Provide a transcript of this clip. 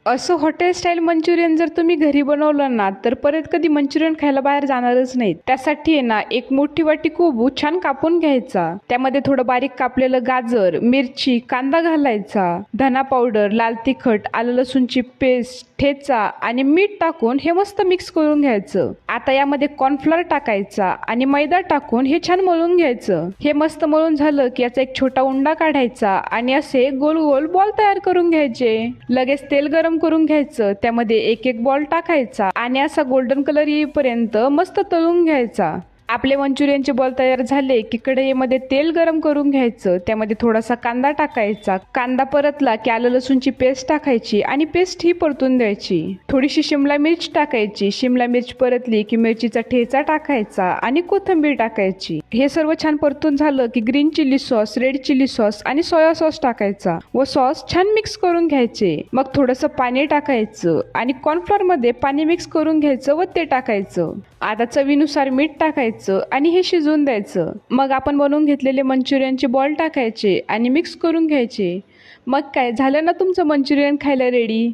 असं hotel style Manchurian जर तुम्ही घरी बनवलं ना तर परत कधी मंचुरियन खायला बाहेर जाणारच नाही. त्यासाठी आहे ना एक मोठी वाटी कोबू छान कापून घ्यायचा, त्यामध्ये थोडं बारीक कापलेलं गाजर, मिरची, कांदा घालायचा, धना पावडर, लाल तिखट, आलं लसूणची पेस्ट, ठेचा आणि मीठ टाकून हे मस्त मिक्स करून घ्यायचं. आता यामध्ये कॉर्नफ्लोअर टाकायचा आणि मैदा टाकून हे छान मळून घ्यायचं. हे मस्त मळून झालं की याचा एक छोटा उंडा काढायचा आणि असे गोल गोल बॉल तयार करून घ्यायचे. लगेच तेल गरम करून घ्यायचं, त्यामध्ये एक एक बॉल टाकायचा आणि असा गोल्डन कलर येईपर्यंत मस्त तळून घ्यायचा. आपले मंचुरियनचे बॉल तयार झाले की कढईमध्ये तेल गरम करून घ्यायचं, त्यामध्ये थोडासा कांदा टाकायचा. कांदा परतला की आलं लसूणची पेस्ट टाकायची आणि पेस्ट ही परतून द्यायची. थोडीशी शिमला मिरच टाकायची. शिमला मिरच परतली की मिरचीचा ठेचा टाकायचा आणि कोथिंबीर टाकायची. हे सर्व छान परतून झालं की green chilli sauce, red chilli sauce आणि सोया सॉस टाकायचा व सॉस छान मिक्स करून घ्यायचे. मग थोडंसं पाणी टाकायचं आणि कॉर्नफ्लोअर मध्ये पाणी मिक्स करून घ्यायचं व ते टाकायचं. आता चवीनुसार मीठ टाकायचं आणि हे शिजवून द्यायचं. मग आपण बनवून घेतलेले मंचुरियनचे बॉल टाकायचे आणि मिक्स करून घ्यायचे. मग काय झालं ना तुमचं मंचुरियन खायला रेडी.